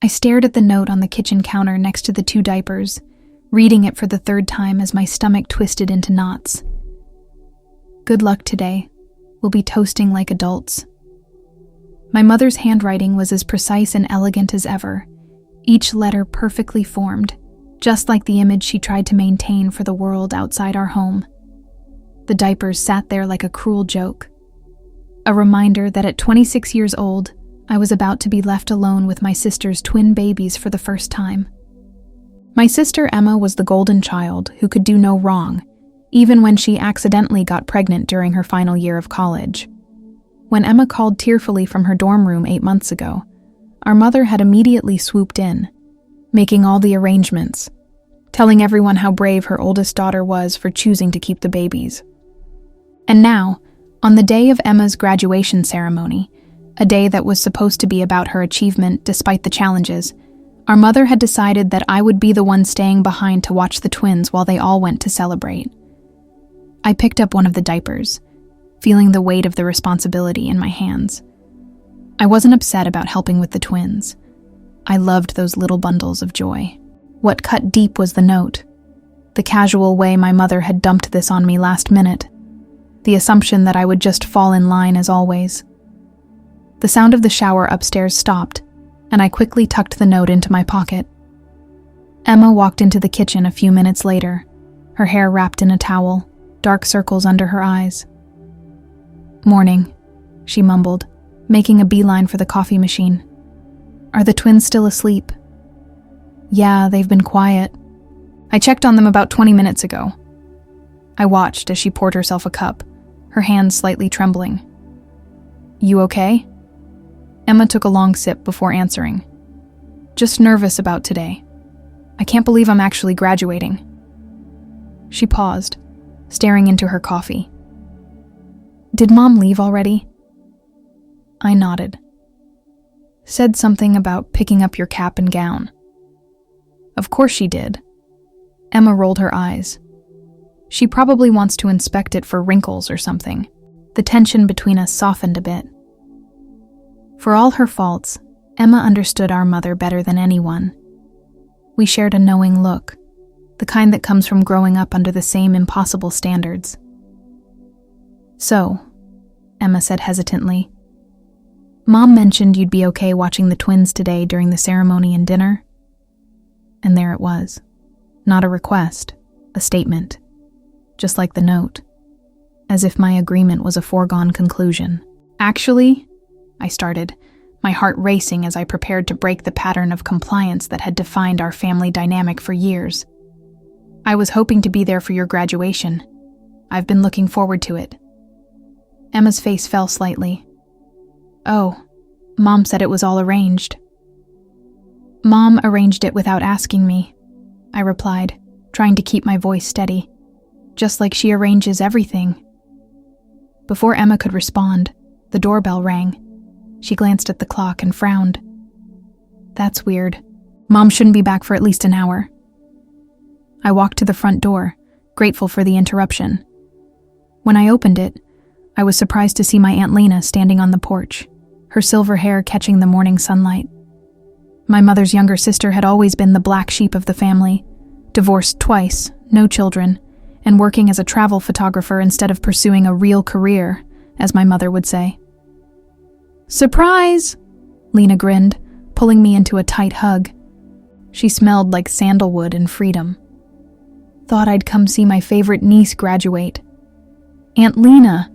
I stared at the note on the kitchen counter next to the 2 diapers, reading it for the 3rd time as my stomach twisted into knots. Good luck today. We'll be toasting like adults. My mother's handwriting was as precise and elegant as ever, each letter perfectly formed, just like the image she tried to maintain for the world outside our home. The diapers sat there like a cruel joke, a reminder that at 26 years old, I was about to be left alone with my sister's twin babies for the first time. My sister Emma was the golden child who could do no wrong, even when she accidentally got pregnant during her final year of college. When Emma called tearfully from her dorm room 8 months ago, our mother had immediately swooped in, making all the arrangements, telling everyone how brave her oldest daughter was for choosing to keep the babies. And now, on the day of Emma's graduation ceremony, a day that was supposed to be about her achievement despite the challenges, our mother had decided that I would be the one staying behind to watch the twins while they all went to celebrate. I picked up one of the diapers, feeling the weight of the responsibility in my hands. I wasn't upset about helping with the twins. I loved those little bundles of joy. What cut deep was the note, the casual way my mother had dumped this on me last minute, the assumption that I would just fall in line as always. The sound of the shower upstairs stopped, and I quickly tucked the note into my pocket. Emma walked into the kitchen a few minutes later, her hair wrapped in a towel, dark circles under her eyes. "Morning," she mumbled, making a beeline for the coffee machine. "Are the twins still asleep?" "Yeah, they've been quiet. I checked on them about 20 minutes ago." I watched as she poured herself a cup, her hands slightly trembling. "You okay?" Emma took a long sip before answering. "Just nervous about today. I can't believe I'm actually graduating." She paused, staring into her coffee. "Did Mom leave already?" I nodded. "Said something about picking up your cap and gown." "Of course she did." Emma rolled her eyes. "She probably wants to inspect it for wrinkles or something." The tension between us softened a bit. For all her faults, Emma understood our mother better than anyone. We shared a knowing look, the kind that comes from growing up under the same impossible standards. "So," Emma said hesitantly, "Mom mentioned you'd be okay watching the twins today during the ceremony and dinner?" And there it was. Not a request, a statement. Just like the note. As if my agreement was a foregone conclusion. "Actually," I started, my heart racing as I prepared to break the pattern of compliance that had defined our family dynamic for years. "I was hoping to be there for your graduation. I've been looking forward to it." Emma's face fell slightly. "Oh, Mom said it was all arranged." "Mom arranged it without asking me," I replied, trying to keep my voice steady. "Just like she arranges everything." Before Emma could respond, the doorbell rang. She glanced at the clock and frowned. "That's weird. Mom shouldn't be back for at least an hour." I walked to the front door, grateful for the interruption. When I opened it, I was surprised to see my Aunt Lena standing on the porch, her silver hair catching the morning sunlight. My mother's younger sister had always been the black sheep of the family, divorced twice, no children, and working as a travel photographer instead of pursuing a real career, as my mother would say. "Surprise!" Lena grinned, pulling me into a tight hug. She smelled like sandalwood and freedom. "Thought I'd come see my favorite niece graduate." "Aunt Lena!"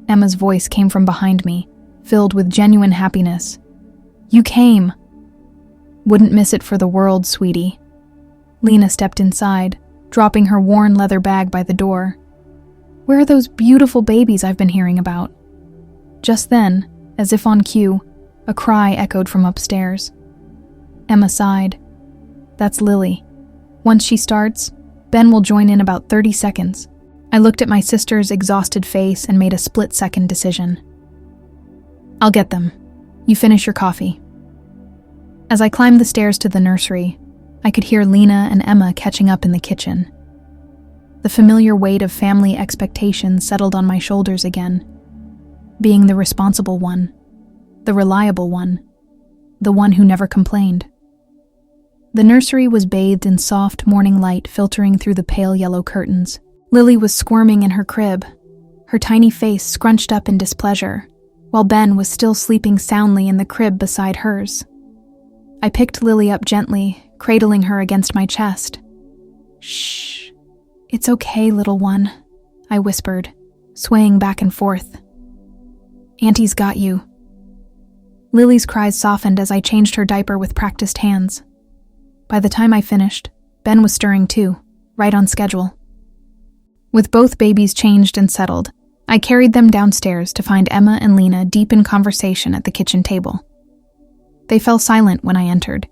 Emma's voice came from behind me, filled with genuine happiness. "You came." "Wouldn't miss it for the world, sweetie." Lena stepped inside, dropping her worn leather bag by the door. "Where are those beautiful babies I've been hearing about?" Just then, as if on cue, a cry echoed from upstairs. Emma sighed. "That's Lily. Once she starts, Ben will join in about 30 seconds. I looked at my sister's exhausted face and made a split-second decision. "I'll get them. You finish your coffee." As I climbed the stairs to the nursery, I could hear Lena and Emma catching up in the kitchen. The familiar weight of family expectations settled on my shoulders again. Being the responsible one, the reliable one, the one who never complained. The nursery was bathed in soft morning light filtering through the pale yellow curtains. Lily was squirming in her crib, her tiny face scrunched up in displeasure, while Ben was still sleeping soundly in the crib beside hers. I picked Lily up gently, cradling her against my chest. "Shh. It's okay, little one," I whispered, swaying back and forth. "Auntie's got you." Lily's cries softened as I changed her diaper with practiced hands. By the time I finished, Ben was stirring too, right on schedule. With both babies changed and settled, I carried them downstairs to find Emma and Lena deep in conversation at the kitchen table. They fell silent when I entered,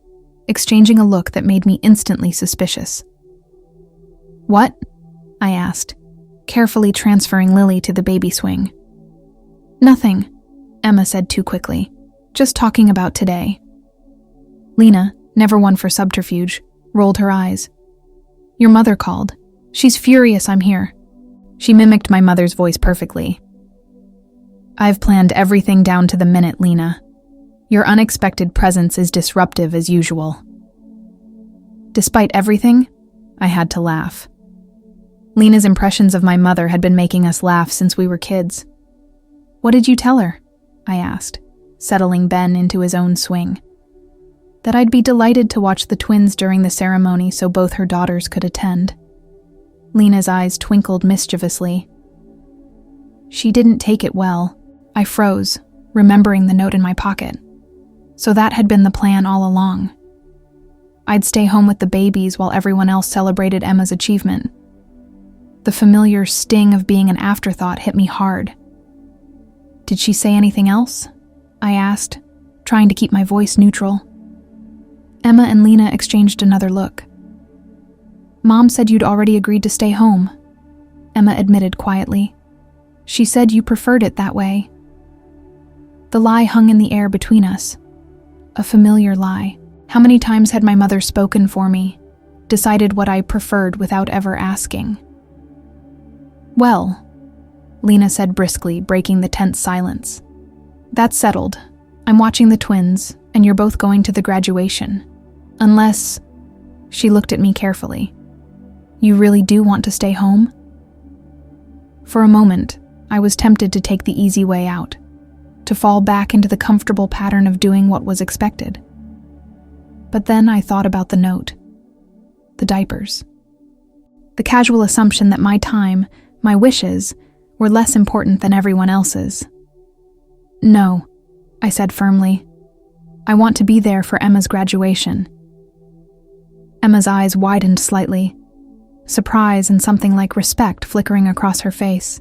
exchanging a look that made me instantly suspicious. "What?" I asked, carefully transferring Lily to the baby swing. "Nothing," Emma said too quickly. "Just talking about today." Lena, never one for subterfuge, rolled her eyes. "Your mother called. She's furious I'm here." She mimicked my mother's voice perfectly. "I've planned everything down to the minute, Lena. Your unexpected presence is disruptive as usual." Despite everything, I had to laugh. Lena's impressions of my mother had been making us laugh since we were kids. "What did you tell her?" I asked, settling Ben into his own swing. "That I'd be delighted to watch the twins during the ceremony so both her daughters could attend." Lena's eyes twinkled mischievously. She didn't take it well. I froze, remembering the note in my pocket. So that had been the plan all along. I'd stay home with the babies while everyone else celebrated Emma's achievement. The familiar sting of being an afterthought hit me hard. "Did she say anything else?" I asked, trying to keep my voice neutral. Emma and Lena exchanged another look. "Mom said you'd already agreed to stay home," Emma admitted quietly. "She said you preferred it that way." The lie hung in the air between us. A familiar lie. How many times had my mother spoken for me, decided what I preferred without ever asking? "Well," Lena said briskly, breaking the tense silence. "That's settled. I'm watching the twins, and you're both going to the graduation. Unless..." She looked at me carefully. "You really do want to stay home?" For a moment, I was tempted to take the easy way out, to fall back into the comfortable pattern of doing what was expected. But then I thought about the note. The diapers. The casual assumption that my time, my wishes, were less important than everyone else's. "No," I said firmly. "I want to be there for Emma's graduation." Emma's eyes widened slightly, surprise and something like respect flickering across her face.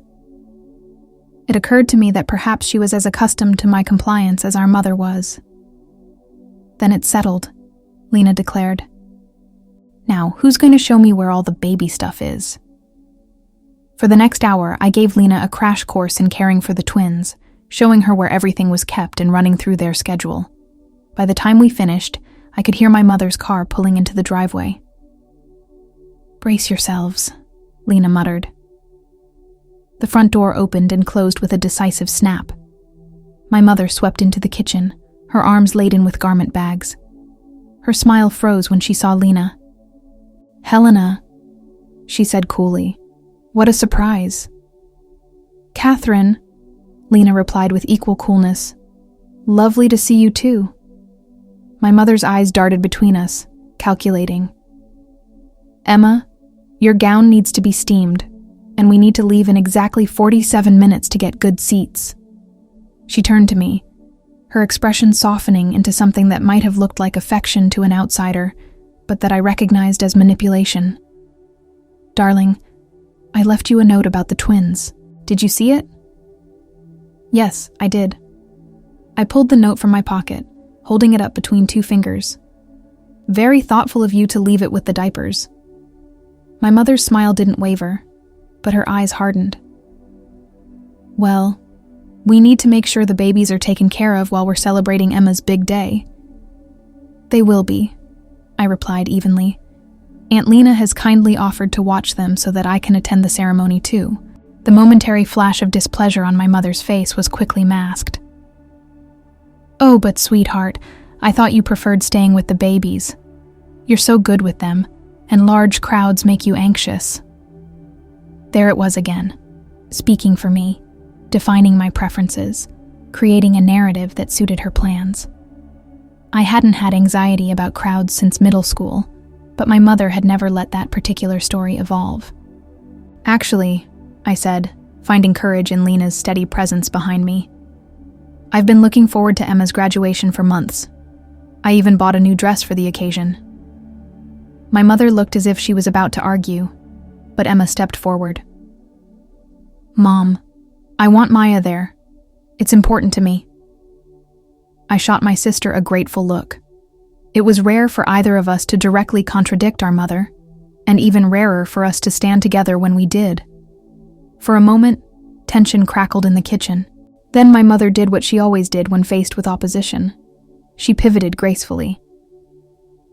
It occurred to me that perhaps she was as accustomed to my compliance as our mother was. "Then it's settled," Lena declared. "Now, who's going to show me where all the baby stuff is?" For the next hour, I gave Lena a crash course in caring for the twins, showing her where everything was kept and running through their schedule. By the time we finished, I could hear my mother's car pulling into the driveway. "Brace yourselves," Lena muttered. The front door opened and closed with a decisive snap. My mother swept into the kitchen, her arms laden with garment bags. Her smile froze when she saw Lena. "Helena," she said coolly. "What a surprise." "Catherine," Lena replied with equal coolness. "Lovely to see you too." My mother's eyes darted between us, calculating. "Emma, your gown needs to be steamed, and we need to leave in exactly 47 minutes to get good seats." She turned to me, her expression softening into something that might have looked like affection to an outsider, but that I recognized as manipulation. "Darling, I left you a note about the twins. Did you see it?" "Yes, I did." I pulled the note from my pocket, holding it up between two fingers. "Very thoughtful of you to leave it with the diapers." My mother's smile didn't waver, but her eyes hardened. "Well, we need to make sure the babies are taken care of while we're celebrating Emma's big day." "They will be," I replied evenly. "Aunt Lena has kindly offered to watch them so that I can attend the ceremony too." The momentary flash of displeasure on my mother's face was quickly masked. "Oh, but sweetheart, I thought you preferred staying with the babies." You're so good with them, and large crowds make you anxious." There it was again, speaking for me, defining my preferences, creating a narrative that suited her plans. I hadn't had anxiety about crowds since middle school, but my mother had never let that particular story evolve. "Actually," I said, finding courage in Lena's steady presence behind me, "I've been looking forward to Emma's graduation for months. I even bought a new dress for the occasion." My mother looked as if she was about to argue, but Emma stepped forward. "Mom, I want Maya there. It's important to me." I shot my sister a grateful look. It was rare for either of us to directly contradict our mother, and even rarer for us to stand together when we did. For a moment, tension crackled in the kitchen. Then my mother did what she always did when faced with opposition. She pivoted gracefully.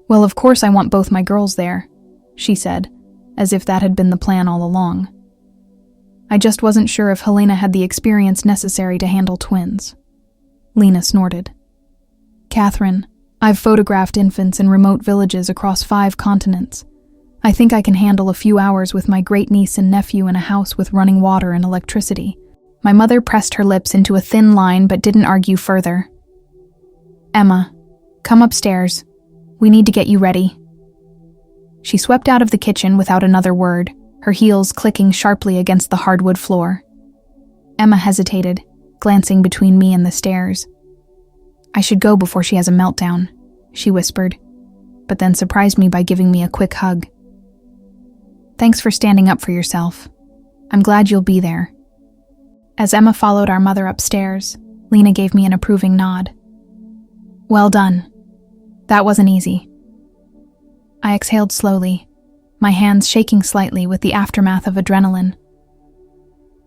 "Well, of course I want both my girls there," she said, as if that had been the plan all along. I just wasn't sure if Helena had the experience necessary to handle twins. Lena snorted. "Catherine, I've photographed infants in remote villages across 5 continents. I think I can handle a few hours with my great-niece and nephew in a house with running water and electricity." My mother pressed her lips into a thin line but didn't argue further. "Emma, come upstairs. We need to get you ready." She swept out of the kitchen without another word, her heels clicking sharply against the hardwood floor. Emma hesitated, glancing between me and the stairs. "I should go before she has a meltdown," she whispered, but then surprised me by giving me a quick hug. "Thanks for standing up for yourself. I'm glad you'll be there." As Emma followed our mother upstairs, Lena gave me an approving nod. "Well done. That wasn't easy." I exhaled slowly, my hands shaking slightly with the aftermath of adrenaline.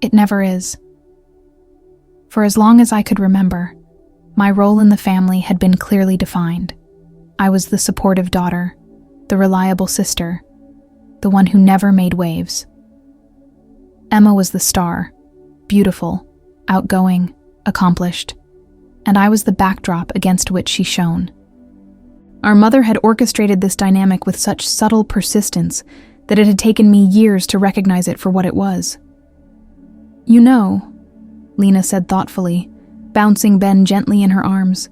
It never is. For as long as I could remember, my role in the family had been clearly defined. I was the supportive daughter, the reliable sister, the one who never made waves. Emma was the star, beautiful, outgoing, accomplished, and I was the backdrop against which she shone. Our mother had orchestrated this dynamic with such subtle persistence that it had taken me years to recognize it for what it was. "You know," Lena said thoughtfully, bouncing Ben gently in her arms,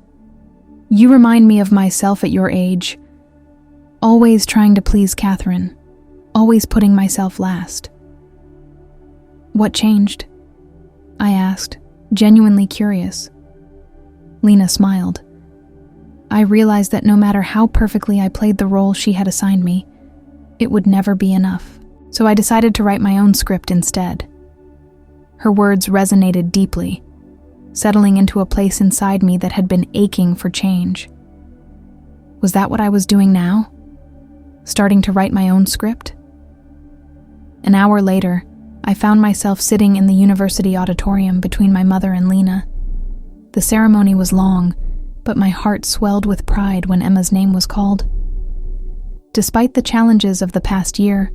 "you remind me of myself at your age, always trying to please Catherine, always putting myself last." "What changed?" I asked, genuinely curious. Lena smiled. I realized that no matter how perfectly I played the role she had assigned me, it would never be enough, so I decided to write my own script instead. Her words resonated deeply, settling into a place inside me that had been aching for change. Was that what I was doing now? Starting to write my own script? An hour later, I found myself sitting in the university auditorium between my mother and Lena. The ceremony was long, but my heart swelled with pride when Emma's name was called. Despite the challenges of the past year,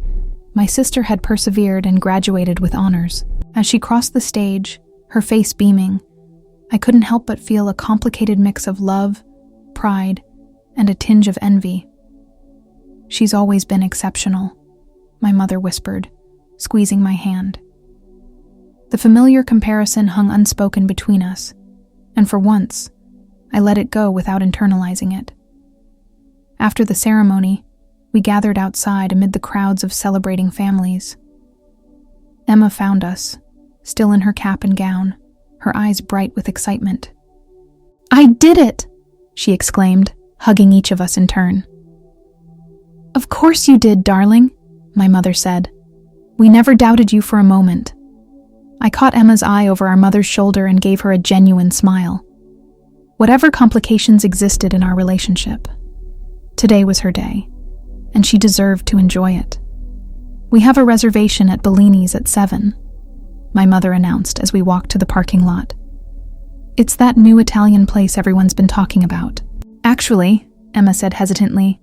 my sister had persevered and graduated with honors. As she crossed the stage, her face beaming, I couldn't help but feel a complicated mix of love, pride, and a tinge of envy. "She's always been exceptional," my mother whispered, squeezing my hand. The familiar comparison hung unspoken between us, and for once, I let it go without internalizing it. After the ceremony, we gathered outside amid the crowds of celebrating families. Emma found us, still in her cap and gown, her eyes bright with excitement. "I did it!" she exclaimed, hugging each of us in turn. "Of course you did, darling," my mother said. "We never doubted you for a moment." I caught Emma's eye over our mother's shoulder and gave her a genuine smile. Whatever complications existed in our relationship, today was her day, and she deserved to enjoy it. "We have a reservation at Bellini's at 7, my mother announced as we walked to the parking lot. "It's that new Italian place everyone's been talking about." "Actually," Emma said hesitantly,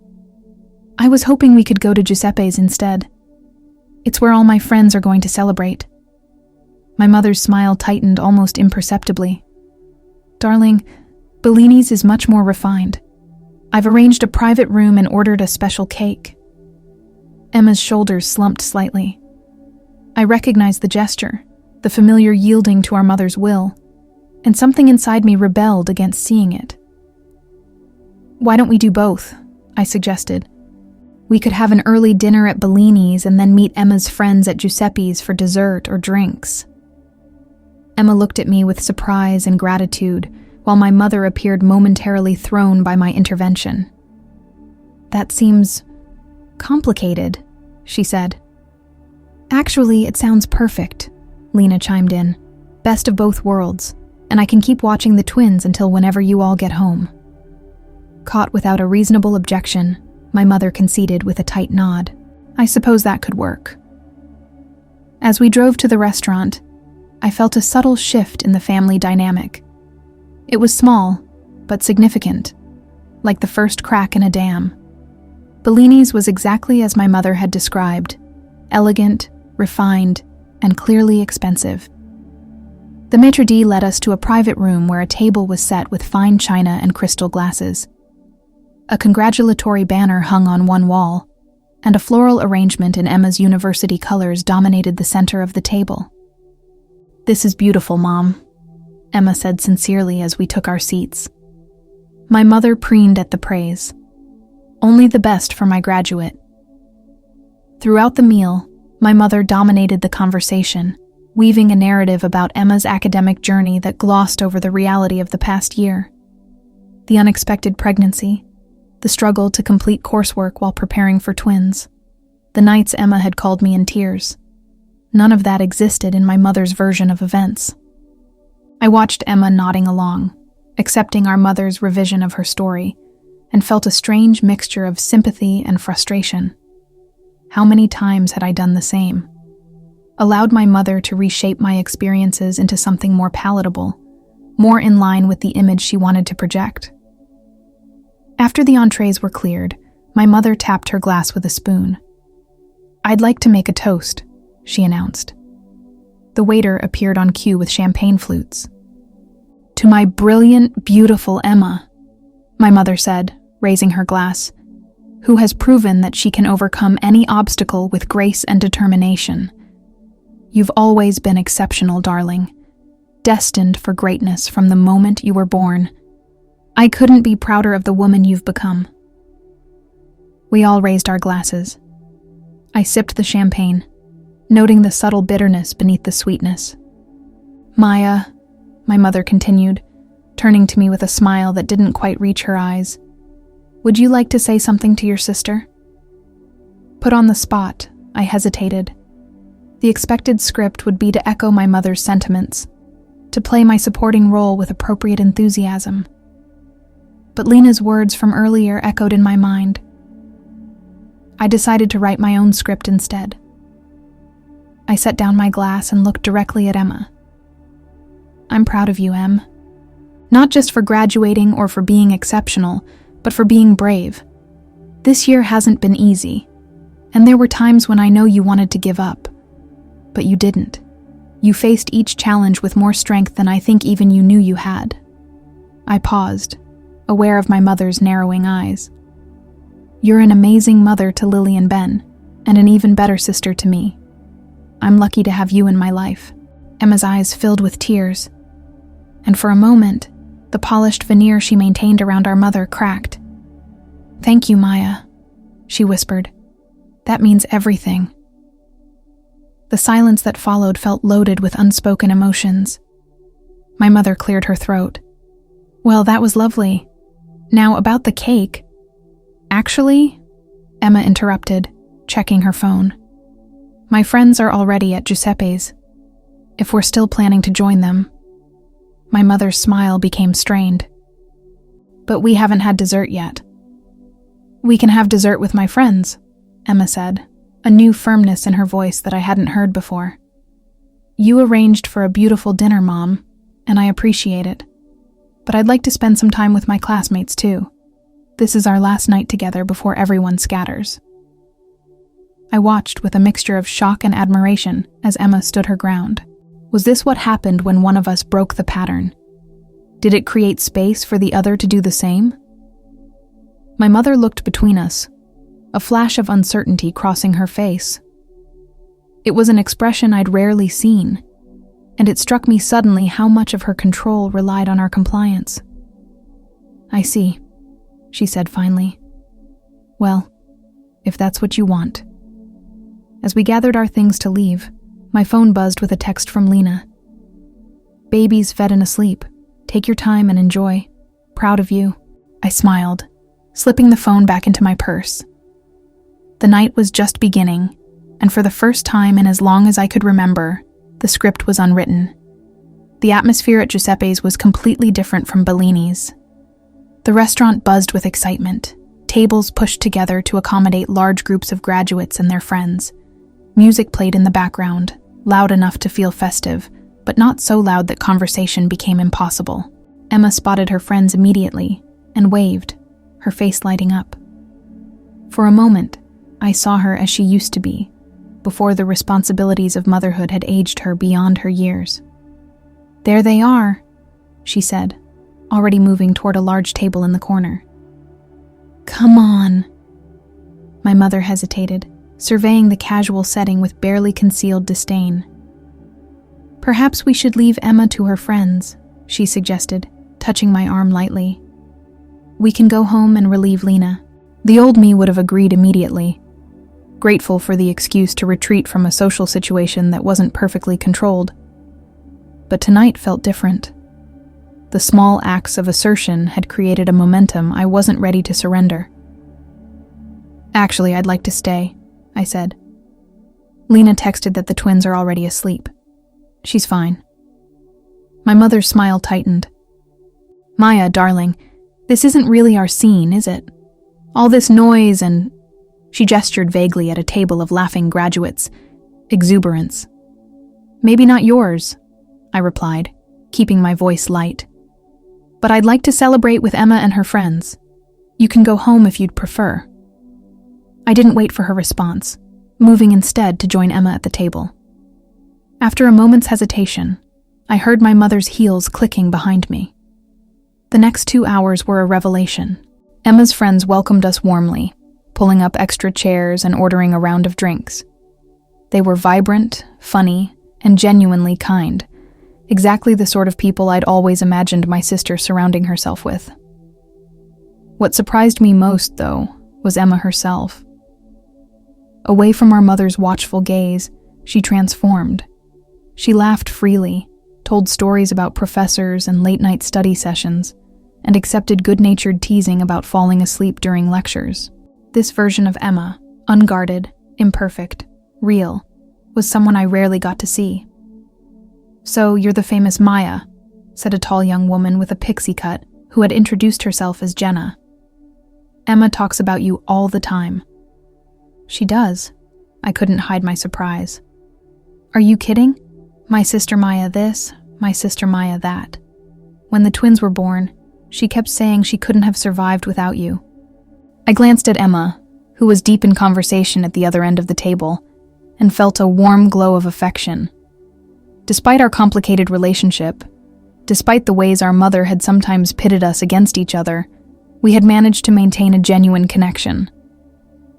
"I was hoping we could go to Giuseppe's instead. It's where all my friends are going to celebrate." My mother's smile tightened almost imperceptibly. "Darling, Bellini's is much more refined. I've arranged a private room and ordered a special cake. Emma's shoulders slumped slightly. I recognized the gesture, the familiar yielding to our mother's will, and something inside me rebelled against seeing it. Why don't we do both? I suggested. We could have an early dinner at Bellini's and then meet Emma's friends at Giuseppe's for dessert or drinks. Emma looked at me with surprise and gratitude, while my mother appeared momentarily thrown by my intervention. That seems complicated, she said. Actually, it sounds perfect, Lena chimed in. Best of both worlds, and I can keep watching the twins until whenever you all get home. Caught without a reasonable objection, my mother conceded with a tight nod. I suppose that could work. As we drove to the restaurant, I felt a subtle shift in the family dynamic. It was small, but significant, like the first crack in a dam. Bellini's was exactly as my mother had described, elegant, refined, and clearly expensive. The maitre d' led us to a private room where a table was set with fine china and crystal glasses. A congratulatory banner hung on one wall, and a floral arrangement in Emma's university colors dominated the center of the table. "This is beautiful, Mom," Emma said sincerely as we took our seats. My mother preened at the praise. Only the best for my graduate. Throughout the meal, my mother dominated the conversation, weaving a narrative about Emma's academic journey that glossed over the reality of the past year. The unexpected pregnancy, the struggle to complete coursework while preparing for twins, the nights Emma had called me in tears. None of that existed in my mother's version of events. I watched Emma nodding along, accepting our mother's revision of her story, and felt a strange mixture of sympathy and frustration. How many times had I done the same? Allowed my mother to reshape my experiences into something more palatable, more in line with the image she wanted to project. After the entrees were cleared, my mother tapped her glass with a spoon. "I'd like to make a toast," she announced. The waiter appeared on cue with champagne flutes. "To my brilliant, beautiful Emma," my mother said, raising her glass, "who has proven that she can overcome any obstacle with grace and determination. You've always been exceptional, darling, destined for greatness from the moment you were born. I couldn't be prouder of the woman you've become." We all raised our glasses. I sipped the champagne, noting the subtle bitterness beneath the sweetness. "Maya," my mother continued, turning to me with a smile that didn't quite reach her eyes, "would you like to say something to your sister?" Put on the spot, I hesitated. The expected script would be to echo my mother's sentiments, to play my supporting role with appropriate enthusiasm. But Lena's words from earlier echoed in my mind. I decided to write my own script instead. I set down my glass and looked directly at Emma. "I'm proud of you, Em. Not just for graduating or for being exceptional, but for being brave. This year hasn't been easy, and there were times when I know you wanted to give up. But you didn't. You faced each challenge with more strength than I think even you knew you had." I paused, aware of my mother's narrowing eyes. "You're an amazing mother to Lily and Ben, and an even better sister to me. I'm lucky to have you in my life." Emma's eyes filled with tears, and for a moment, the polished veneer she maintained around our mother cracked. "Thank you, Maya," she whispered. "That means everything." The silence that followed felt loaded with unspoken emotions. My mother cleared her throat. "Well, that was lovely. Now, about the cake." "Actually," Emma interrupted, checking her phone. "My friends are already at Giuseppe's. If we're still planning to join them." My mother's smile became strained. "But we haven't had dessert yet." "We can have dessert with my friends," Emma said, a new firmness in her voice that I hadn't heard before. "You arranged for a beautiful dinner, Mom, and I appreciate it. But I'd like to spend some time with my classmates, too. This is our last night together before everyone scatters." I watched with a mixture of shock and admiration as Emma stood her ground. Was this what happened when one of us broke the pattern? Did it create space for the other to do the same? My mother looked between us, a flash of uncertainty crossing her face. It was an expression I'd rarely seen, and it struck me suddenly how much of her control relied on our compliance. "I see," she said finally. "Well, if that's what you want." As we gathered our things to leave, my phone buzzed with a text from Lena. "Baby's fed and asleep. Take your time and enjoy. Proud of you." I smiled, slipping the phone back into my purse. The night was just beginning, and for the first time in as long as I could remember, the script was unwritten. The atmosphere at Giuseppe's was completely different from Bellini's. The restaurant buzzed with excitement, tables pushed together to accommodate large groups of graduates and their friends. Music played in the background, loud enough to feel festive, but not so loud that conversation became impossible. Emma spotted her friends immediately and waved, her face lighting up. For a moment, I saw her as she used to be, before the responsibilities of motherhood had aged her beyond her years. "There they are," she said, already moving toward a large table in the corner. "Come on." My mother hesitated, surveying the casual setting with barely concealed disdain. "Perhaps we should leave Emma to her friends," she suggested, touching my arm lightly. "We can go home and relieve Lena." The old me would have agreed immediately, grateful for the excuse to retreat from a social situation that wasn't perfectly controlled. But tonight felt different. The small acts of assertion had created a momentum I wasn't ready to surrender. "Actually, I'd like to stay," I said. Lena texted that the twins are already asleep. "She's fine." My mother's smile tightened. "Maya, darling, this isn't really our scene, is it? All this noise and..." She gestured vaguely at a table of laughing graduates. "Exuberance." "Maybe not yours," I replied, keeping my voice light. "But I'd like to celebrate with Emma and her friends. You can go home if you'd prefer." I didn't wait for her response, moving instead to join Emma at the table. After a moment's hesitation, I heard my mother's heels clicking behind me. The next 2 hours were a revelation. Emma's friends welcomed us warmly, pulling up extra chairs and ordering a round of drinks. They were vibrant, funny, and genuinely kind, exactly the sort of people I'd always imagined my sister surrounding herself with. What surprised me most, though, was Emma herself. Away from our mother's watchful gaze, she transformed. She laughed freely, told stories about professors and late-night study sessions, and accepted good-natured teasing about falling asleep during lectures. This version of Emma, unguarded, imperfect, real, was someone I rarely got to see. "So, you're the famous Maya," said a tall young woman with a pixie cut who had introduced herself as Jenna. "Emma talks about you all the time." "She does." I couldn't hide my surprise. "Are you kidding? My sister Maya this, my sister Maya that. When the twins were born, she kept saying she couldn't have survived without you." I glanced at Emma, who was deep in conversation at the other end of the table, and felt a warm glow of affection. Despite our complicated relationship, despite the ways our mother had sometimes pitted us against each other, we had managed to maintain a genuine connection.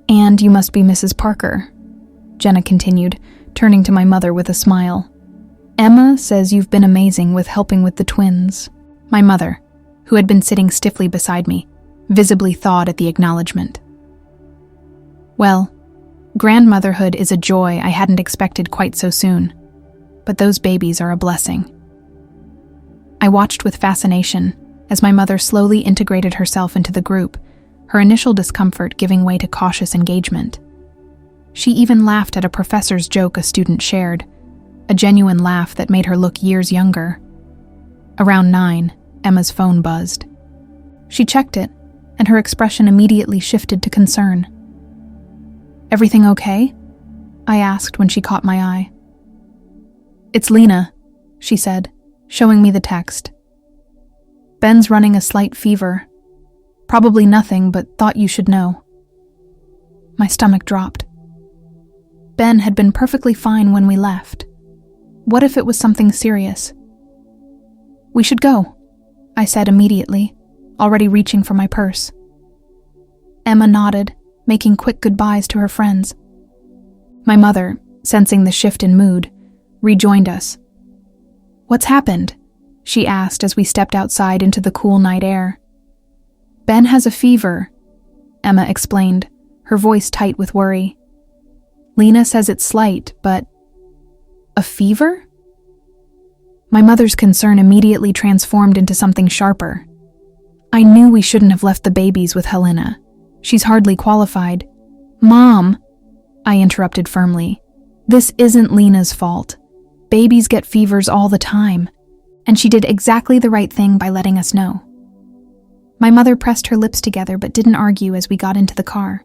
"And you must be Mrs. Parker," Jenna continued, turning to my mother with a smile. "Emma says you've been amazing with helping with the twins." My mother, who had been sitting stiffly beside me, visibly thawed at the acknowledgement. "Well, grandmotherhood is a joy I hadn't expected quite so soon, but those babies are a blessing." I watched with fascination as my mother slowly integrated herself into the group, her initial discomfort giving way to cautious engagement. She even laughed at a professor's joke a student shared, a genuine laugh that made her look years younger. Around 9, Emma's phone buzzed. She checked it, and her expression immediately shifted to concern. "Everything okay?" I asked when she caught my eye. "It's Lena," she said, showing me the text. "Ben's running a slight fever. Probably nothing, but thought you should know." My stomach dropped. Ben had been perfectly fine when we left. What if it was something serious? "We should go," I said immediately, already reaching for my purse. Emma nodded, making quick goodbyes to her friends. My mother, sensing the shift in mood, rejoined us. "What's happened?" she asked as we stepped outside into the cool night air. "Ben has a fever," Emma explained, her voice tight with worry. "Lena says it's slight, but..." "A fever?" My mother's concern immediately transformed into something sharper. "I knew we shouldn't have left the babies with Helena. She's hardly qualified." "Mom," I interrupted firmly, "this isn't Lena's fault. Babies get fevers all the time, and she did exactly the right thing by letting us know." My mother pressed her lips together but didn't argue as we got into the car.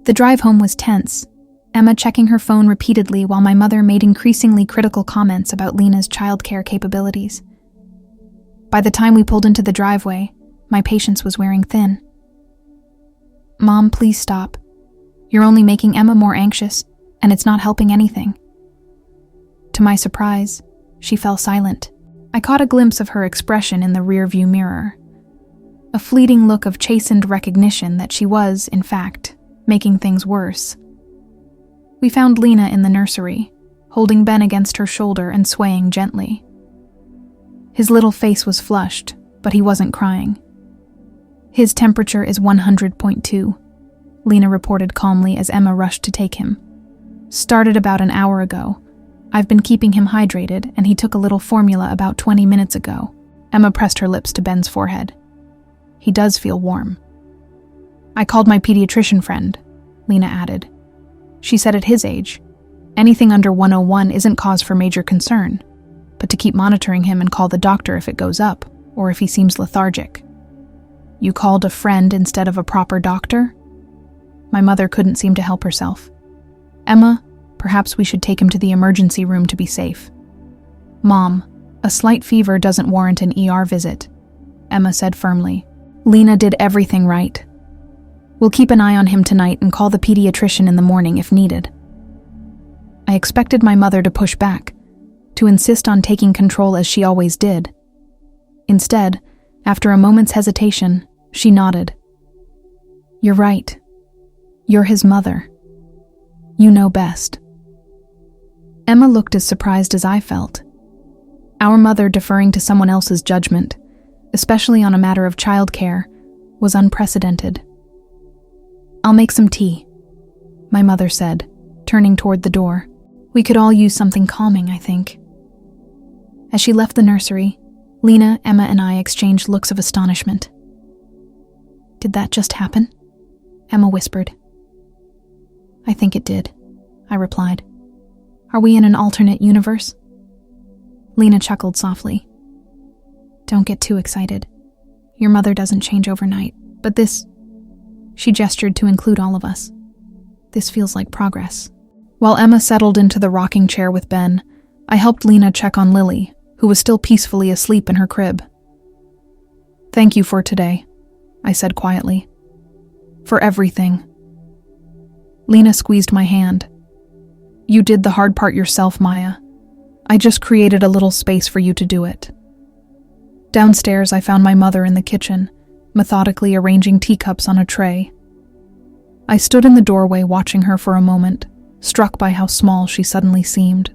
The drive home was tense, Emma checking her phone repeatedly while my mother made increasingly critical comments about Lena's childcare capabilities. By the time we pulled into the driveway, my patience was wearing thin. "Mom, please stop. You're only making Emma more anxious, and it's not helping anything." To my surprise, she fell silent. I caught a glimpse of her expression in the rearview mirror. A fleeting look of chastened recognition that she was, in fact, making things worse. We found Lena in the nursery, holding Ben against her shoulder and swaying gently. His little face was flushed, but he wasn't crying. "His temperature is 100.2, Lena reported calmly as Emma rushed to take him. "Started about an hour ago. I've been keeping him hydrated, and he took a little formula about 20 minutes ago." Emma pressed her lips to Ben's forehead. "He does feel warm." "I called my pediatrician friend," Lena added. "She said at his age, anything under 101 isn't cause for major concern, but to keep monitoring him and call the doctor if it goes up, or if he seems lethargic." "You called a friend instead of a proper doctor?" My mother couldn't seem to help herself. "Emma, perhaps we should take him to the emergency room to be safe." "Mom, a slight fever doesn't warrant an ER visit," Emma said firmly. "Lena did everything right. We'll keep an eye on him tonight and call the pediatrician in the morning if needed." I expected my mother to push back, to insist on taking control as she always did. Instead, after a moment's hesitation, she nodded. "You're right. You're his mother. You know best." Emma looked as surprised as I felt. Our mother deferring to someone else's judgment, especially on a matter of childcare, was unprecedented. "I'll make some tea," my mother said, turning toward the door. "We could all use something calming, I think." As she left the nursery, Lena, Emma, and I exchanged looks of astonishment. "Did that just happen?" Emma whispered. "I think it did," I replied. "Are we in an alternate universe?" Lena chuckled softly. "Don't get too excited. Your mother doesn't change overnight, but this..." She gestured to include all of us. "This feels like progress." While Emma settled into the rocking chair with Ben, I helped Lena check on Lily, who was still peacefully asleep in her crib. "Thank you for today," I said quietly. "For everything." Lena squeezed my hand. "You did the hard part yourself, Maya. I just created a little space for you to do it." Downstairs, I found my mother in the kitchen, methodically arranging teacups on a tray. I stood in the doorway watching her for a moment, struck by how small she suddenly seemed.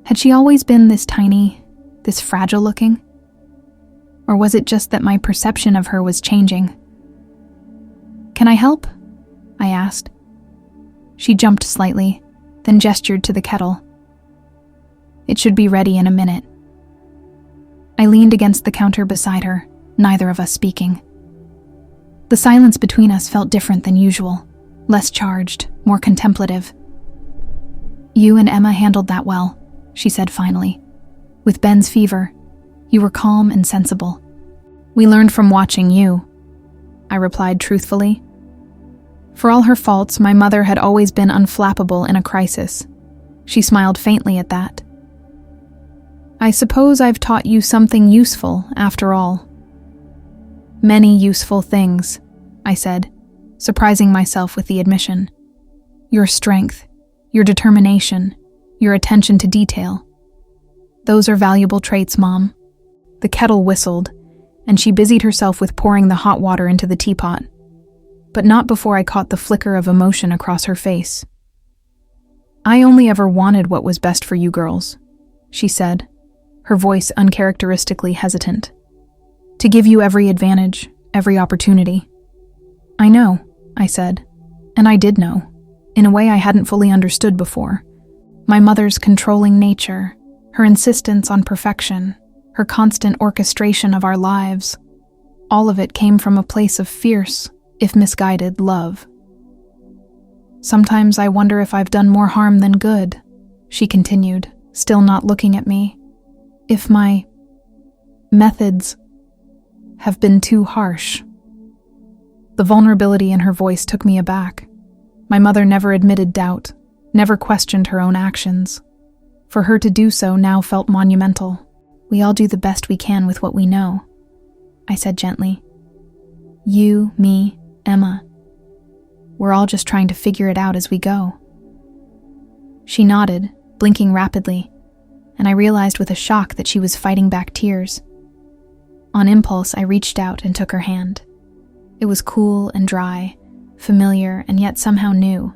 Had she always been this tiny, this fragile looking? Or was it just that my perception of her was changing? "Can I help?" I asked. She jumped slightly, then gestured to the kettle. "It should be ready in a minute." I leaned against the counter beside her, neither of us speaking. The silence between us felt different than usual, less charged, more contemplative. "You and Emma handled that well," she said finally. "With Ben's fever, you were calm and sensible." "We learned from watching you," I replied truthfully. For all her faults, my mother had always been unflappable in a crisis. She smiled faintly at that. "I suppose I've taught you something useful, after all." "Many useful things," I said, surprising myself with the admission. "Your strength, your determination, your attention to detail. Those are valuable traits, Mom." The kettle whistled, and she busied herself with pouring the hot water into the teapot. but not before I caught the flicker of emotion across her face. "I only ever wanted what was best for you girls," she said, her voice uncharacteristically hesitant. "To give you every advantage, every opportunity." "I know," I said, and I did know, in a way I hadn't fully understood before. My mother's controlling nature, her insistence on perfection, her constant orchestration of our lives, all of it came from a place of fierce, if misguided, love. "Sometimes I wonder if I've done more harm than good," she continued, still not looking at me. "If my methods have been too harsh." The vulnerability in her voice took me aback. My mother never admitted doubt, never questioned her own actions. For her to do so now felt monumental. "We all do the best we can with what we know," I said gently. "You, me, Emma. We're all just trying to figure it out as we go." She nodded, blinking rapidly, and I realized with a shock that she was fighting back tears. On impulse, I reached out and took her hand. It was cool and dry, familiar and yet somehow new,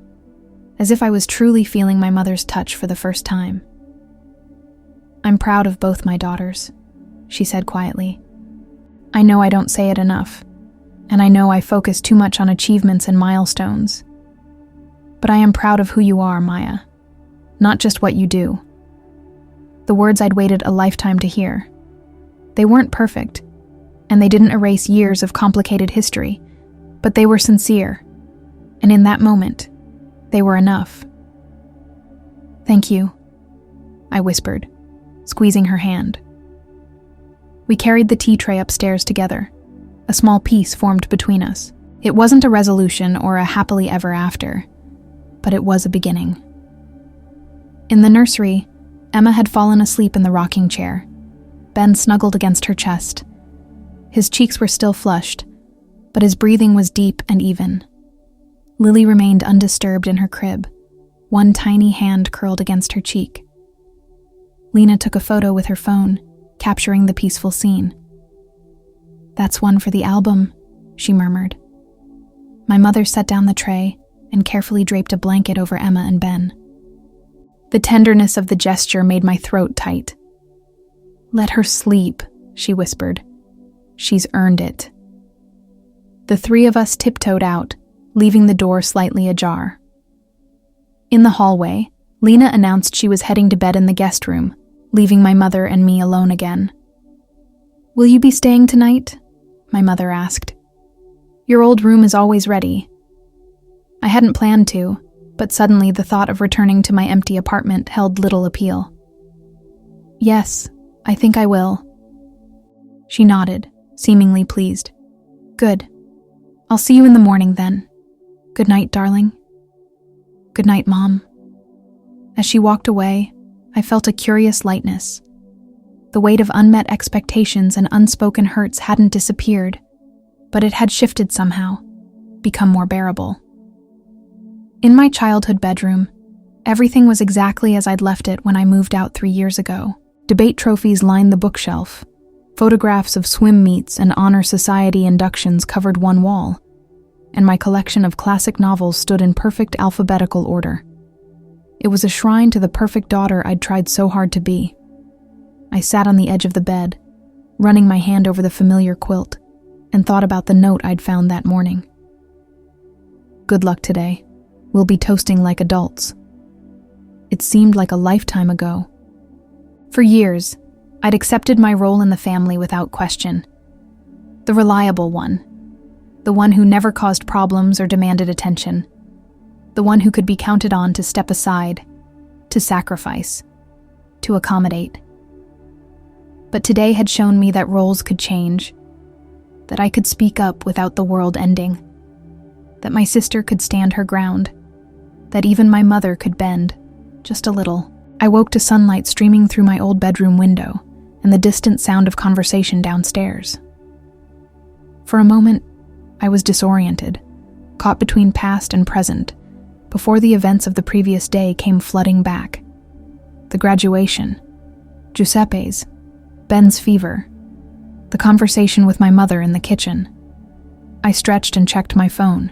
as if I was truly feeling my mother's touch for the first time. "I'm proud of both my daughters," she said quietly. "I know I don't say it enough, and I know I focus too much on achievements and milestones. But I am proud of who you are, Maya, not just what you do." The words I'd waited a lifetime to hear. They weren't perfect, and they didn't erase years of complicated history, but they were sincere, and in that moment, they were enough. "Thank you," I whispered, squeezing her hand. We carried the tea tray upstairs together. A small peace formed between us. It wasn't a resolution or a happily ever after, but it was a beginning. In the nursery, Emma had fallen asleep in the rocking chair. Ben snuggled against her chest. His cheeks were still flushed, but his breathing was deep and even. Lily remained undisturbed in her crib, one tiny hand curled against her cheek. Lena took a photo with her phone, capturing the peaceful scene. "That's one for the album," she murmured. My mother set down the tray and carefully draped a blanket over Emma and Ben. The tenderness of the gesture made my throat tight. "Let her sleep," she whispered. "She's earned it." The three of us tiptoed out, leaving the door slightly ajar. In the hallway, Lena announced she was heading to bed in the guest room, leaving my mother and me alone again. "Will you be staying tonight?" my mother asked. "Your old room is always ready." I hadn't planned to, but suddenly the thought of returning to my empty apartment held little appeal. "Yes, I think I will." She nodded, seemingly pleased. "Good. I'll see you in the morning then. Good night, darling." "Good night, Mom." As she walked away, I felt a curious lightness. The weight of unmet expectations and unspoken hurts hadn't disappeared, but it had shifted somehow, become more bearable. In my childhood bedroom, everything was exactly as I'd left it when I moved out 3 years ago. Debate trophies lined the bookshelf. Photographs of swim meets and honor society inductions covered one wall, and my collection of classic novels stood in perfect alphabetical order. It was a shrine to the perfect daughter I'd tried so hard to be. I sat on the edge of the bed, running my hand over the familiar quilt, and thought about the note I'd found that morning. "Good luck today. We'll be toasting like adults." It seemed like a lifetime ago. For years, I'd accepted my role in the family without question. The reliable one. The one who never caused problems or demanded attention. The one who could be counted on to step aside, to sacrifice, to accommodate. But today had shown me that roles could change, that I could speak up without the world ending, that my sister could stand her ground, that even my mother could bend, just a little. I woke to sunlight streaming through my old bedroom window and the distant sound of conversation downstairs. For a moment, I was disoriented, caught between past and present, before the events of the previous day came flooding back. The graduation, Giuseppe's, Ben's fever, the conversation with my mother in the kitchen. I stretched and checked my phone,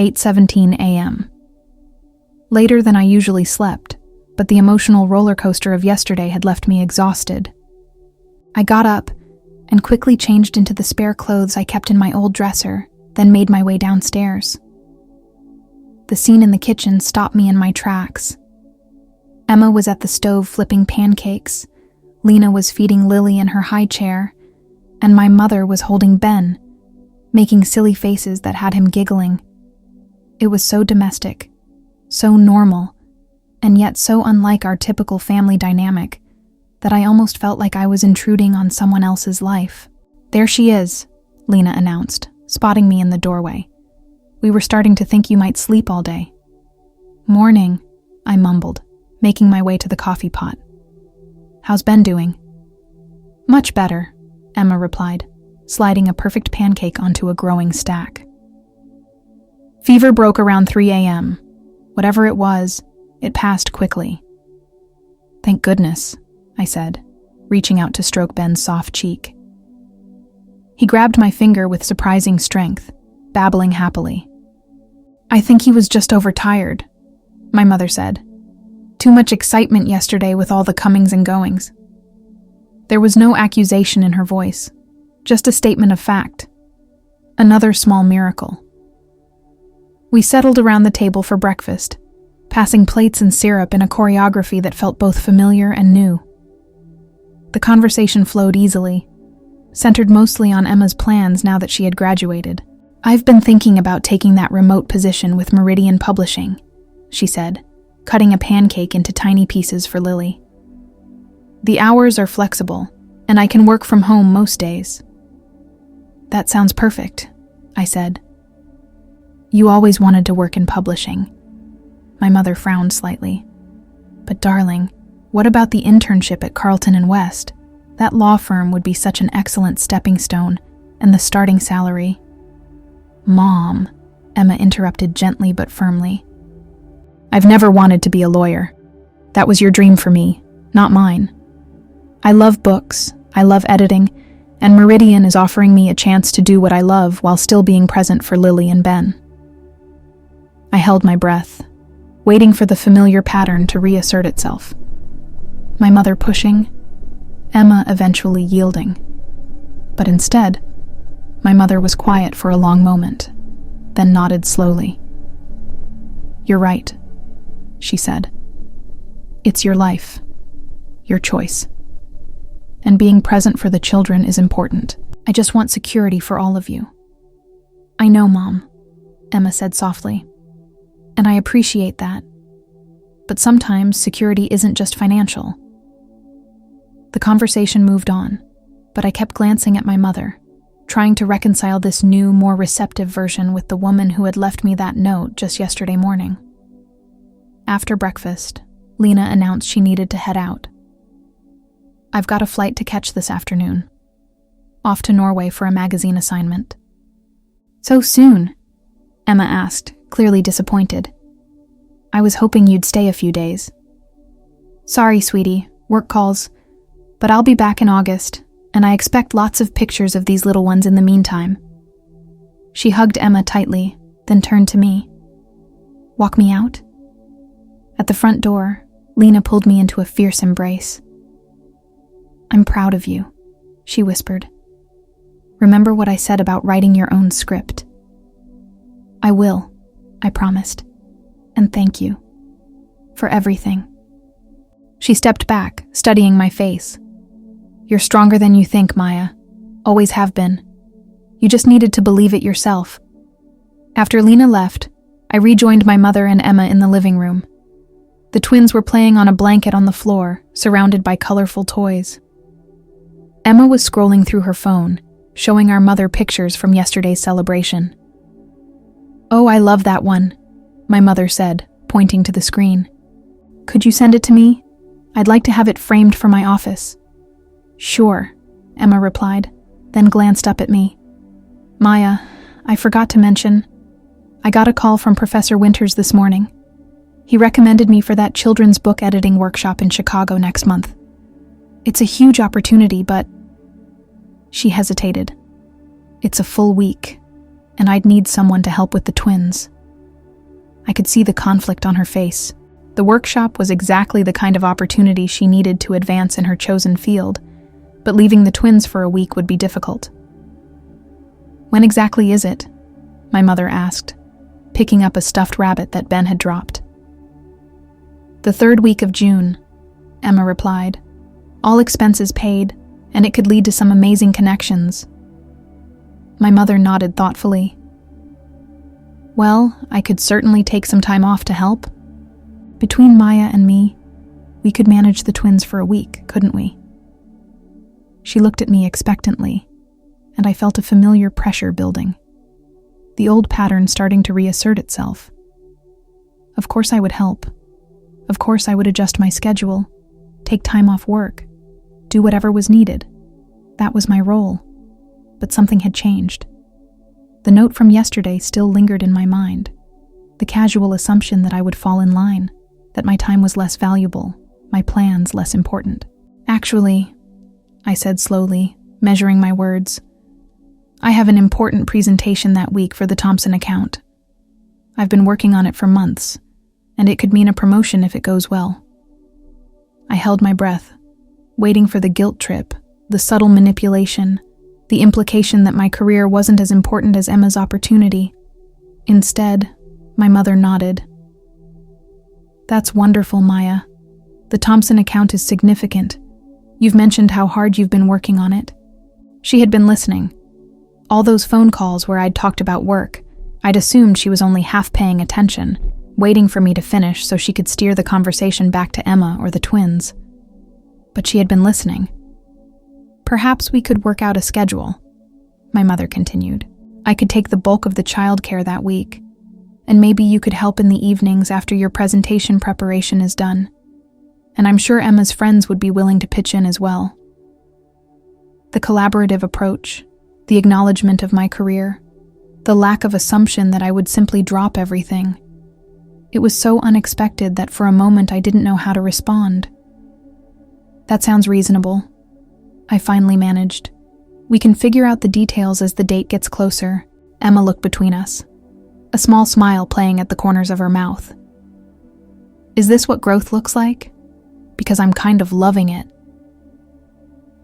8:17 a.m. Later than I usually slept, but the emotional roller coaster of yesterday had left me exhausted. I got up and quickly changed into the spare clothes I kept in my old dresser, then made my way downstairs. The scene in the kitchen stopped me in my tracks. Emma was at the stove flipping pancakes, Lena was feeding Lily in her high chair, and my mother was holding Ben, making silly faces that had him giggling. It was so domestic, so normal, and yet so unlike our typical family dynamic that I almost felt like I was intruding on someone else's life. "There she is," Lena announced, spotting me in the doorway. "We were starting to think you might sleep all day." "Morning," I mumbled, making my way to the coffee pot. "How's Ben doing?" "Much better," Emma replied, sliding a perfect pancake onto a growing stack. Fever broke around 3 a.m. Whatever it was, it passed quickly. "Thank goodness," I said, reaching out to stroke Ben's soft cheek. He grabbed my finger with surprising strength, babbling happily. "I think he was just overtired," my mother said. "Too much excitement yesterday with all the comings and goings." There was no accusation in her voice, just a statement of fact. Another small miracle. We settled around the table for breakfast, passing plates and syrup in a choreography that felt both familiar and new. The conversation flowed easily, centered mostly on Emma's plans now that she had graduated. "I've been thinking about taking that remote position with Meridian Publishing," she said, cutting a pancake into tiny pieces for Lily. "The hours are flexible, and I can work from home most days." "That sounds perfect," I said. "You always wanted to work in publishing." My mother frowned slightly. "But darling, what about the internship at Carlton & West? That law firm would be such an excellent stepping stone, and the starting salary." "Mom," Emma interrupted gently but firmly. "I've never wanted to be a lawyer. That was your dream for me, not mine. I love books, I love editing, and Meridian is offering me a chance to do what I love while still being present for Lily and Ben." I held my breath, waiting for the familiar pattern to reassert itself. My mother pushing, Emma eventually yielding. But instead, my mother was quiet for a long moment, then nodded slowly. "You're right," she said. "It's your life, your choice. And being present for the children is important. I just want security for all of you." "I know, Mom," Emma said softly. "And I appreciate that. But sometimes security isn't just financial." The conversation moved on, but I kept glancing at my mother, trying to reconcile this new, more receptive version with the woman who had left me that note just yesterday morning. After breakfast, Lena announced she needed to head out. "I've got a flight to catch this afternoon. Off to Norway for a magazine assignment." "So soon?" Emma asked, clearly disappointed. "I was hoping you'd stay a few days." "Sorry, sweetie, work calls. But I'll be back in August, and I expect lots of pictures of these little ones in the meantime." She hugged Emma tightly, then turned to me. "Walk me out?" At the front door, Lena pulled me into a fierce embrace. "I'm proud of you," she whispered. "Remember what I said about writing your own script?" "I will," I promised. "And thank you. For everything." She stepped back, studying my face. "You're stronger than you think, Maya. Always have been. You just needed to believe it yourself." After Lena left, I rejoined my mother and Emma in the living room. The twins were playing on a blanket on the floor, surrounded by colorful toys. Emma was scrolling through her phone, showing our mother pictures from yesterday's celebration. "Oh, I love that one," my mother said, pointing to the screen. "Could you send it to me? I'd like to have it framed for my office." "Sure," Emma replied, then glanced up at me. "Maya, I forgot to mention, I got a call from Professor Winters this morning. He recommended me for that children's book editing workshop in Chicago next month. It's a huge opportunity, but..." She hesitated. "It's a full week, and I'd need someone to help with the twins." I could see the conflict on her face. The workshop was exactly the kind of opportunity she needed to advance in her chosen field, but leaving the twins for a week would be difficult. "When exactly is it?" my mother asked, picking up a stuffed rabbit that Ben had dropped. "The 3rd week of June," Emma replied. "All expenses paid, and it could lead to some amazing connections." My mother nodded thoughtfully. "Well, I could certainly take some time off to help. Between Maya and me, we could manage the twins for a week, couldn't we?" She looked at me expectantly, and I felt a familiar pressure building, the old pattern starting to reassert itself. Of course I would help. Of course I would adjust my schedule, take time off work, do whatever was needed. That was my role. But something had changed. The note from yesterday still lingered in my mind, the casual assumption that I would fall in line, that my time was less valuable, my plans less important. "Actually," I said slowly, measuring my words, "I have an important presentation that week for the Thompson account. I've been working on it for months, and it could mean a promotion if it goes well." I held my breath, waiting for the guilt trip, the subtle manipulation, the implication that my career wasn't as important as Emma's opportunity. Instead, my mother nodded. "That's wonderful, Maya. The Thompson account is significant. You've mentioned how hard you've been working on it." She had been listening. All those phone calls where I'd talked about work, I'd assumed she was only half paying attention, waiting for me to finish so she could steer the conversation back to Emma or the twins. But she had been listening. "Perhaps we could work out a schedule," my mother continued. "I could take the bulk of the childcare that week, and maybe you could help in the evenings after your presentation preparation is done. And I'm sure Emma's friends would be willing to pitch in as well." The collaborative approach, the acknowledgement of my career, the lack of assumption that I would simply drop everything. It was so unexpected that for a moment I didn't know how to respond. "That sounds reasonable," I finally managed. "We can figure out the details as the date gets closer." Emma looked between us, a small smile playing at the corners of her mouth. "Is this what growth looks like? Because I'm kind of loving it."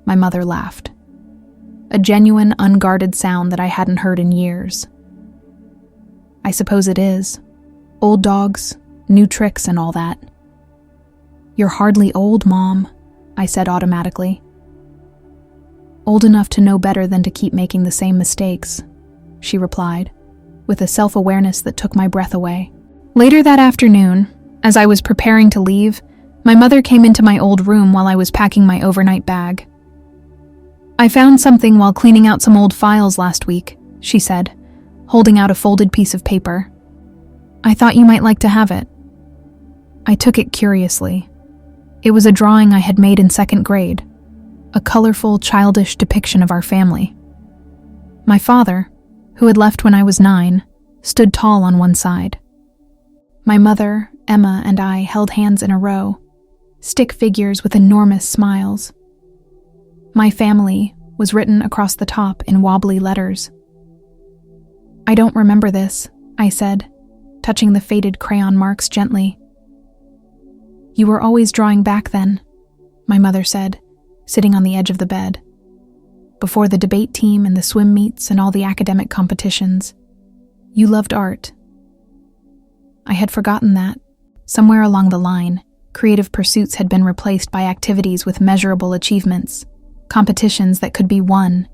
My mother laughed, a genuine, unguarded sound that I hadn't heard in years. "I suppose it is. Old dogs, new tricks and all that." "You're hardly old, Mom," I said automatically. "Old enough to know better than to keep making the same mistakes," she replied, with a self-awareness that took my breath away. Later that afternoon, as I was preparing to leave, my mother came into my old room while I was packing my overnight bag. "I found something while cleaning out some old files last week," she said, holding out a folded piece of paper. "I thought you might like to have it." I took it curiously. It was a drawing I had made in 2nd grade, a colorful, childish depiction of our family. My father, who had left when I was 9, stood tall on one side. My mother, Emma, and I held hands in a row, stick figures with enormous smiles. "My family" was written across the top in wobbly letters. "I don't remember this," I said, touching the faded crayon marks gently. "You were always drawing back then," my mother said, sitting on the edge of the bed. "Before the debate team and the swim meets and all the academic competitions. You loved art." I had forgotten that. Somewhere along the line, creative pursuits had been replaced by activities with measurable achievements, competitions that could be won,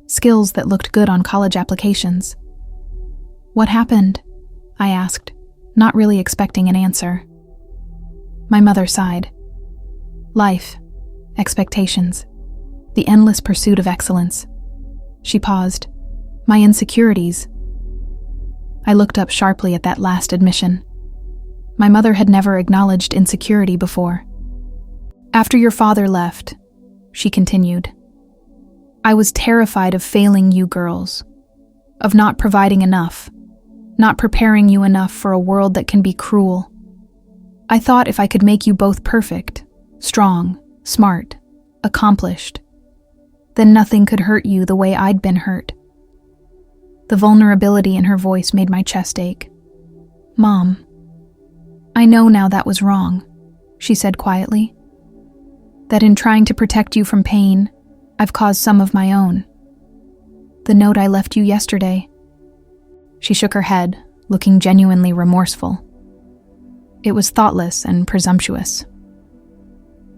skills that looked good on college applications. "What happened?" I asked, not really expecting an answer. My mother sighed. "Life, expectations, the endless pursuit of excellence." She paused. "My insecurities." I looked up sharply at that last admission. My mother had never acknowledged insecurity before. "After your father left," she continued, "I was terrified of failing you girls, of not providing enough, not preparing you enough for a world that can be cruel. I thought if I could make you both perfect, strong, smart, accomplished, then nothing could hurt you the way I'd been hurt." The vulnerability in her voice made my chest ache. "Mom," I know now that was wrong, she said quietly. That in trying to protect you from pain, I've caused some of my own. The note I left you yesterday. She shook her head, looking genuinely remorseful. It was thoughtless and presumptuous.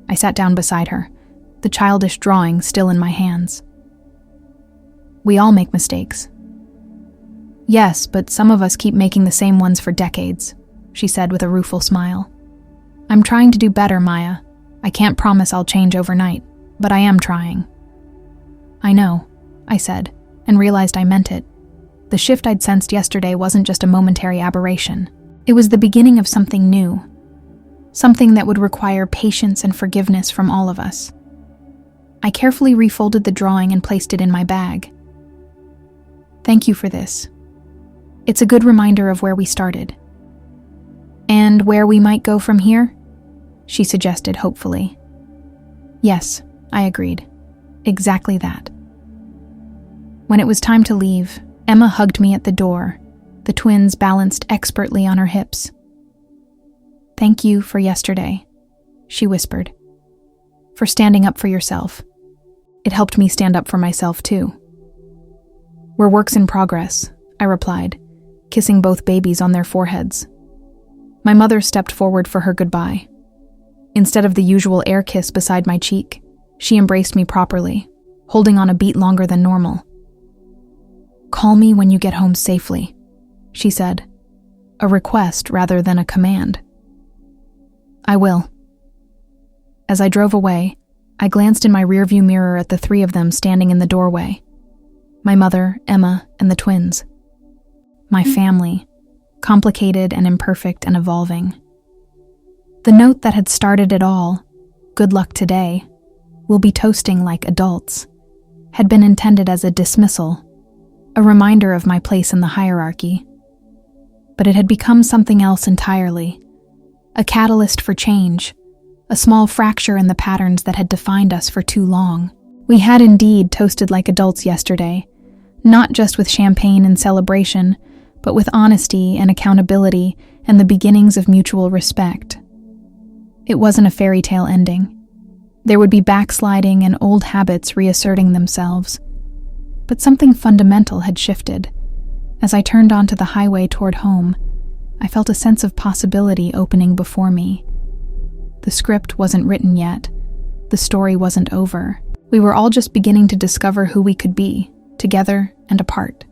I sat down beside her, the childish drawing still in my hands. We all make mistakes. Yes, but some of us keep making the same ones for decades, she said with a rueful smile. I'm trying to do better, Maya. I can't promise I'll change overnight, but I am trying. I know, I said, and realized I meant it. The shift I'd sensed yesterday wasn't just a momentary aberration. It was the beginning of something new. Something that would require patience and forgiveness from all of us. I carefully refolded the drawing and placed it in my bag. Thank you for this. It's a good reminder of where we started. And where we might go from here? She suggested hopefully. Yes, I agreed. Exactly that. When it was time to leave, Emma hugged me at the door, the twins balanced expertly on her hips. Thank you for yesterday, she whispered. For standing up for yourself. It helped me stand up for myself too. We're works in progress, I replied, kissing both babies on their foreheads. My mother stepped forward for her goodbye. Instead of the usual air kiss beside my cheek, she embraced me properly, holding on a beat longer than normal. Call me when you get home safely, she said, a request rather than a command. I will. As I drove away, I glanced in my rearview mirror at the three of them standing in the doorway. My mother, Emma, and the twins. My family, complicated and imperfect and evolving. The note that had started it all, good luck today, we'll be toasting like adults, had been intended as a dismissal, a reminder of my place in the hierarchy. But it had become something else entirely, a catalyst for change, a small fracture in the patterns that had defined us for too long. We had indeed toasted like adults yesterday, not just with champagne and celebration, but with honesty and accountability and the beginnings of mutual respect. It wasn't a fairy tale ending. There would be backsliding and old habits reasserting themselves. But something fundamental had shifted. As I turned onto the highway toward home, I felt a sense of possibility opening before me. The script wasn't written yet. The story wasn't over. We were all just beginning to discover who we could be, together and apart.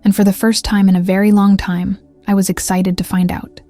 And for the first time in a very long time, I was excited to find out.